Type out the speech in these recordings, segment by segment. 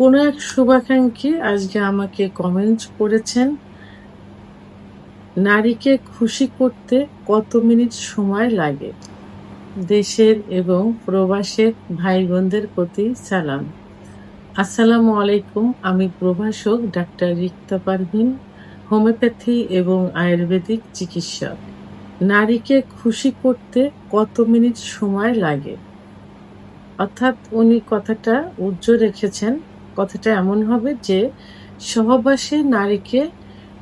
কোনো এক শুভাকাঙ্ক্ষী আজকে আমাকে কমেন্ট করেছেন, নারীকে খুশি করতে কত মিনিট সময় লাগে? দেশের এবং প্রবাসের ভাই বোনদের প্রতি সালাম। আসসালামু আলাইকুম। আমি প্রভাষক ডাক্তার রিক্তা পারভিন, হোমিওপ্যাথি এবং আয়ুর্বেদিক চিকিৎসক। নারীকে খুশি করতে কত মিনিট সময় লাগে? অর্থাৎ উনি কথাটা উজ্জ্ব রেখেছেন। কথাটা এমন হবে যে সহবাসে নারীকে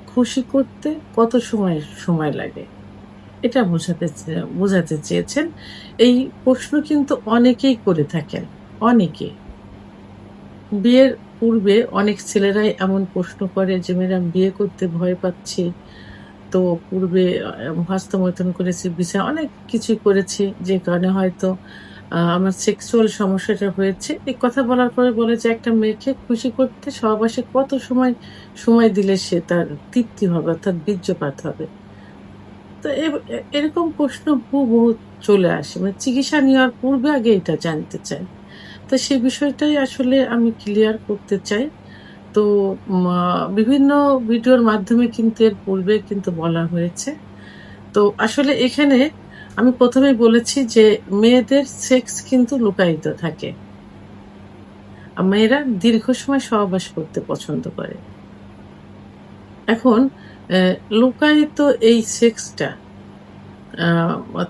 খুশি করতে কত সময় লাগে? এটা বোঝাতে চেয়েছেন। এই প্রশ্ন কিন্তু অনেকেই করে থাকেন। অনেকে। বিয়ের পূর্বে অনেক ছেলেরাই এমন প্রশ্ন করে যে, "ম্যাডাম বিয়ে করতে ভয় পাচ্ছি। তো পূর্বে হস্তমৈথুন করেছি, অনেক কিছুই করেছি। যে কারণে হয়তো আমার সেক্সুয়াল সমস্যাটা হয়েছে।" এই কথা বলার পরে বলে যে, "একটা মেয়েকে খুশি করতে সহবাসে কত সময় দিলে সে তার তৃপ্তি হবে অর্থাৎ বীর্যপাত হবে?" তো এরকম প্রশ্ন হুবহু চলে আসে। মানে চিকিৎসা নেওয়ার পূর্বে আগে এটা জানতে চাই। তো সে বিষয়টাই আসলে আমি ক্লিয়ার করতে চাই। তো বিভিন্ন ভিডিওর মাধ্যমে কিন্তু এর পূর্বে কিন্তু বলা হয়েছে। তো আসলে এখানে আমি ১ম এই বলেছি যে মেয়েদের সেক্স কিন্তু লুকায়িত থাকে। মেয়েরা দীর্ঘ সময় সহবাস করতে পছন্দ করে। এখন অ্যা লুকায়িত এই সেক্সটা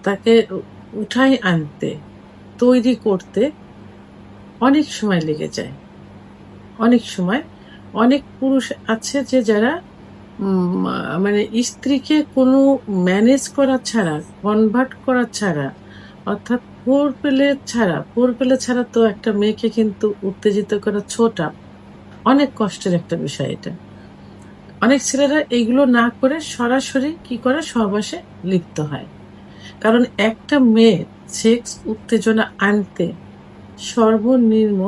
তাকে উঠায় আনতে, তৈরি করতে অনেক সময় লেগে যায়। অনেক সময় অনেক পুরুষ আছে যে যারা উম আ মানে স্ত্রীকে কোনো ম্যানেজ করা ছাড়া, কনভার্ট করা ছাড়া অর্থাৎ ফোর পেলে ছাড়া তো একটা মেয়েকে কিন্তু উত্তেজিত করা ছোটা অনেক কষ্টের একটা বিষয় এটা। অনেক ছেলেরা এইগুলো না করে সরাসরি কি করে সহবাসে লিপ্ত হয়। কারণ একটা মেয়ের সেক্স উত্তেজনা আনতে সর্বনিম্ন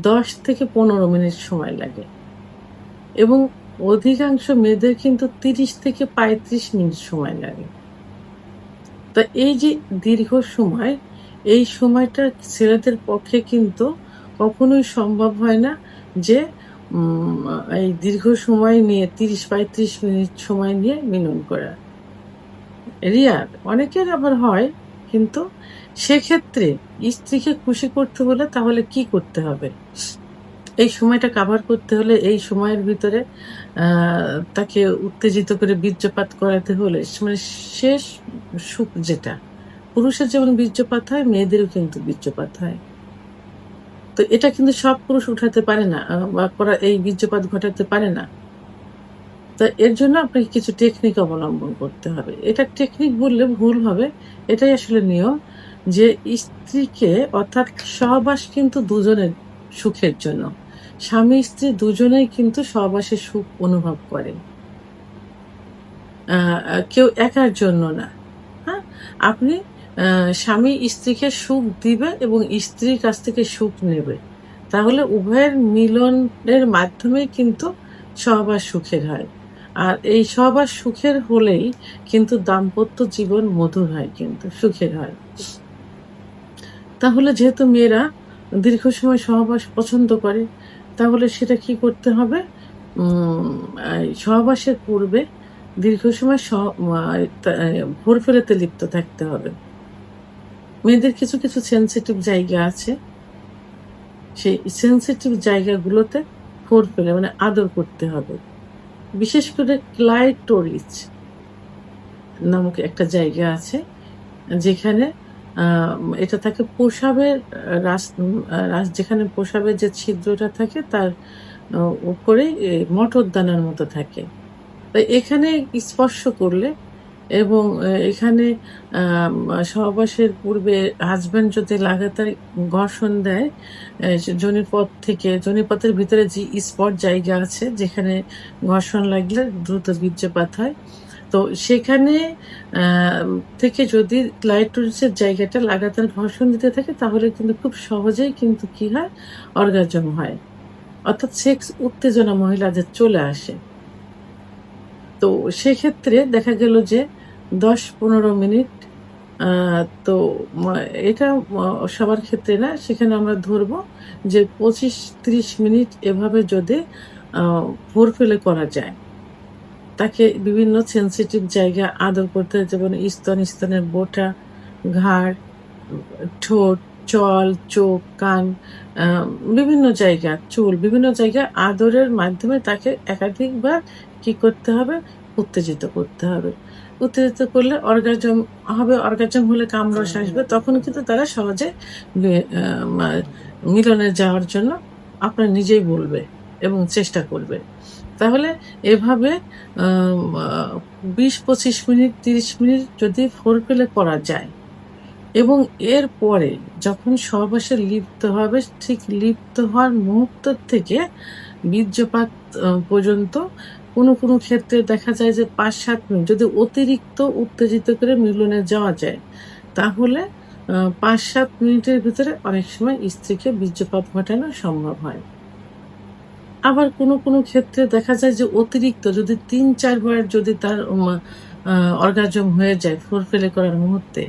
১০ থেকে ১৫ মিনিট সময় লাগে এবং অধিকাংশ মেয়েদের কিন্তু ৩০ থেকে ৩৫ মিনিট সময় লাগে। তো এই যে দীর্ঘ সময়, এই সময়টা ছেলেদের পক্ষে কিন্তু কখনোই সম্ভব হয় না যে এই দীর্ঘ সময় নিয়ে ৩০-৩৫ মিনিট সময় নিয়ে মিলন করা। রেয়ার। অনেকের আবার হয়। কিন্তু সেক্ষেত্রে স্ত্রীকে খুশি করতে হলে তাহলে কি করতে হবে? এই সময়টা কাভার করতে হলে এই সময়ের ভিতরে আ তাকে উত্তেজিত করে বীর্যপাত করাতে হলে মানে শেষ সুখ যেটা। পুরুষের যেমন বীর্যপাত হয়, মেয়েদেরও কিন্তু বীর্যপাত হয়। তো এটা কিন্তু সব পুরুষ উঠাতে পারে না বা এই বীর্যপাত ঘটাতে পারে না। তো এর জন্য আপনাকে কিছু টেকনিক অবলম্বন করতে হবে। এটা টেকনিক বললে ভুল হবে। এটাই আসলে নিয়ম যে স্ত্রীকে অর্থাৎ সহবাস কিন্তু দুজনের সুখের জন্য। স্বামী-স্ত্রী দুজনেই কিন্তু সহবাসের সুখ অনুভব করে। আ আ কেউ একার জন্য না। হ্যাঁ? আপনি স্বামী স্ত্রীকে সুখ দিবে এবং স্ত্রীর কাছ থেকে সুখ নেবে। তাহলে উভয়ের মিলনের মাধ্যমেই কিন্তু সহবাস সুখের হয়। আর এই সহবাস সুখের হলেই কিন্তু দাম্পত্য জীবন মধুর হয় কিন্তু, সুখের হয়। তাহলে যেহেতু মেয়েরা দীর্ঘ সময় সহবাস পছন্দ করে, তাহলে সেটা কি করতে হবে? উম এই সহবাসের পূর্বে দীর্ঘ সময় স মা তা ভোরফেলাতে লিপ্ত থাকতে হবে। মেয়েদের কিছু সেনসিটিভ জায়গা আছে। সেই সেনসিটিভ জায়গাগুলোতে ফোরফেলে মানে আদর করতে হবে। বিশেষ করে ক্লাইটোরিস নামক একটা জায়গা আছে যেখানে আ এটা থাকে প্রসাবের যেখানে প্রসাবের যে ছিদ্রটা থাকে তার আ উপরেই মটরদানার মতো থাকে। তো এখানে স্পর্শ করলে এবং এখানে সহবাসের পূর্বে হাসব্যান্ড যদি লাগাতার ঘর্ষণ দেয়, যোনিপথের ভিতরে যে স্পট জায়গা আছে যেখানে ঘর্ষণ লাগলে দ্রুত বীর্যপাত হয়। তো সেখানে আ থেকে যদি ক্লাইটোরিসের জায়গাটা লাগাতার ঘর্ষণ দিতে থাকে তাহলে কিন্তু খুব সহজেই কিন্তু কি হয়? অর্গাজম হয়। অর্থাৎ সেক্স উত্তেজনা মহিলাদের চলে আসে। তো সেক্ষেত্রে দেখা গেল যে ১০-১৫ মিনিট তো এটা সবার ক্ষেত্রে না, সেখানে আমরা ধরবো যে 25-30 মিনিট এভাবে যদি ভোর ফেলে করা যায়, তাকে বিভিন্ন সেনসিটিভ জায়গা আদর করতে হয়, যেমন স্তনের বোঁটা, ঘাড়, ঠোঁট, চল, চোখ, কান, আ বিভিন্ন জায়গা, চুল, বিভিন্ন জায়গায় আদরের মাধ্যমে তাকে একাধিকবার কি করতে হবে? উত্তেজিত করতে হবে। উত্তেজিত করলে অর্গাজম হবে, অর্গাজম হলে কামরস আসবে। তখন কিন্তু তারা সহজে বে আ মা মিলনে যাওয়ার জন্য আপনার নিজেই বলবে এবং চেষ্টা করবে। তাহলে এভাবে আম আ ২০-২৫ মিনিট, ৩০ মিনিট যদি ফোরপ্লে করা যায় এবং এরপরে যখন সহবাসে লিপ্ত হবে, ঠিক লিপ্ত হওয়ার মুহূর্ত থেকে বীর্যপাত পর্যন্ত কোনো ক্ষেত্রে দেখা যায় যে ৫-৭ মিনিট যদি অতিরিক্ত উত্তেজিত করে মিলনে যাওয়া যায়, তাহলে ৫-৭ মিনিটের ভিতরে অনেক সময় স্ত্রীকে বীর্যপাত ঘটানো সম্ভব হয়। আবার কোনো ক্ষেত্রে দেখা যায় যে অতিরিক্ত যদি ৩-৪ বার যদি তার আ অর্গাজম হয়ে যায় ফোরপ্লে করার মুহূর্তে,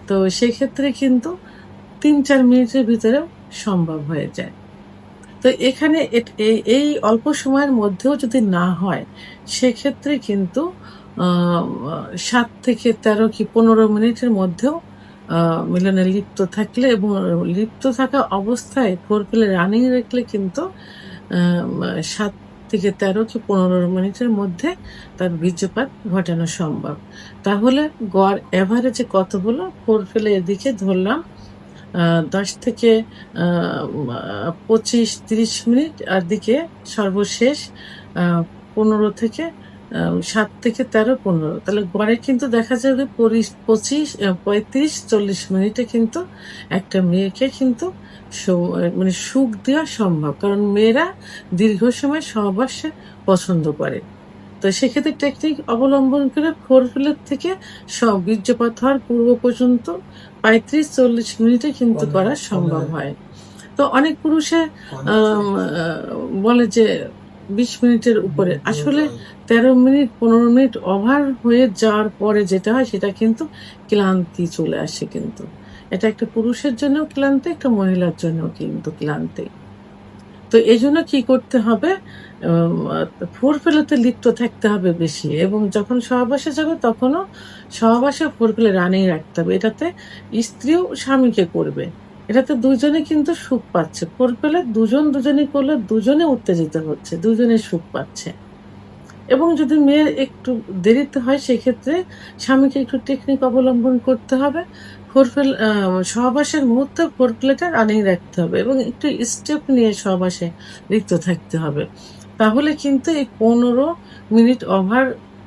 তো সেক্ষেত্রে কিন্তু ৩-৪ মিনিটের ভিতরেও সম্ভব হয়ে যায়। তো এখানে এই অল্প সময়ের মধ্যেও যদি না হয়, সেক্ষেত্রে কিন্তু আ ৭ থেকে ১৩ কি ১৫ মিনিটের মধ্যেও আ মিলনে লিপ্ত থাকলে এবং লিপ্ত থাকা অবস্থায় ফোরপ্লে রানিং রাখলে কিন্তু ৭ থেকে ১৩ কি ১৫ মিনিটের মধ্যে তার বীর্যপাত ঘটানো সম্ভব। তাহলে গড় এভারেজে কত হলো? ফোরপ্লে এদিকে ধরলাম ১০ থেকে আ মা ২৫-৩০ মিনিট, আর দিকে সর্বশেষ আ ১৫ থেকে ৭ থেকে ১৩, ১৫। তাহলে গড়ে কিন্তু দেখা যাবে ৩৫-৪০ মিনিটে কিন্তু একটা মেয়েকে কিন্তু মানে সুখ দেওয়া সম্ভব। কারণ মেয়েরা দীর্ঘ সময় সহবাসে পছন্দ করে। তো সেক্ষেত্রে টেকনিক অবলম্বন করে ফোরপ্লের থেকে বীর্যপাত হওয়ার পূর্ব পর্যন্ত ৩৫-৪০ মিনিটে কিন্তু করা সম্ভব হয়। তো অনেক পুরুষে আম আ বলে যে ২০ মিনিটের উপরে। আসলে ১৩ মিনিট ১৫ মিনিট ওভার হয়ে যাওয়ার পরে যেটা হয় সেটা কিন্তু ক্লান্তি চলে আসে কিন্তু। এটা একটা পুরুষের জন্যও ক্লান্তি, একটা মহিলার জন্যও কিন্তু ক্লান্তি। তো এজন্য কি করতে হবে? ফোরপ্লেতে লিপ্ত থাকতে হবে বেশি এবং যখন সহবাসে যাবে তখনও সহবাসে ফোরপ্লে রানিং রাখতে হবে। এটাতে স্ত্রীও স্বামীকে করবে। এটাতে দুজনে কিন্তু সুখ পাচ্ছে। ফোরপ্লে দুজনেই করলে দুজনে উত্তেজিত হচ্ছে, দুজনে সুখ পাচ্ছে। এবং যদি মেয়ের একটু দেরিতে হয় সেক্ষেত্রে স্বামীকে একটু টেকনিক অবলম্বন করতে হবে। সহবাসের মুহূর্তে ফোরপ্লেটা রানিং রাখতে হবে এবং একটু স্টেপ নিয়ে সহবাসে লিপ্ত থাকতে হবে। তাহলে কিন্তু এই ১৫ মিনিট ওভার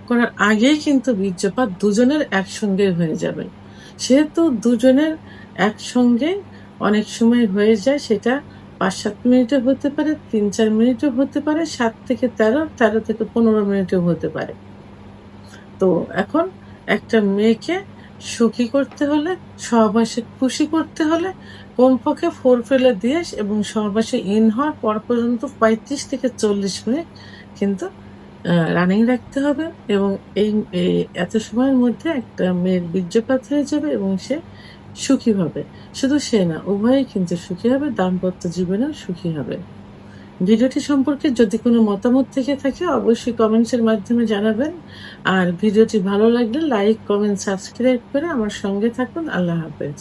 করার আগেই কিন্তু বীর্যপাত দুজনের একসঙ্গে হয়ে যাবে। সেহেতু দুজনের একসঙ্গে অনেক সময় হয়ে যায়, সেটা ৫-৭ মিনিটও হতে পারে, ৩-৪ মিনিটও হতে পারে, ৭ থেকে ১৩, ১৩ থেকে ১৫ মিনিটও হতে পারে। তো এখন একটা মেয়েকে সুখী করতে হলে, সহবাসে খুশি করতে হলে কমপক্ষে ফোরপ্লে দিয়ে এবং সহবাসে ইন হওয়ার পর পর্যন্ত ৩৫ থেকে ৪০ মিনিট কিন্তু রানিং রাখতে হবে এবং এই এত সময়ের মধ্যে একটা মেয়ের বীর্যপাত হয়ে যাবে এবং সে সুখী হবে। শুধু সে না, উভয়েই কিন্তু সুখী হবে, দাম্পত্য জীবনেও সুখী হবে। ভিডিওটি সম্পর্কে যদি কোনো মতামত থেকে থাকে অবশ্যই কমেন্টসের মাধ্যমে জানাবেন। আর ভিডিওটি ভালো লাগলে লাইক, কমেন্ট, সাবস্ক্রাইব করে আমার সঙ্গে থাকুন। আল্লাহ হাফেজ।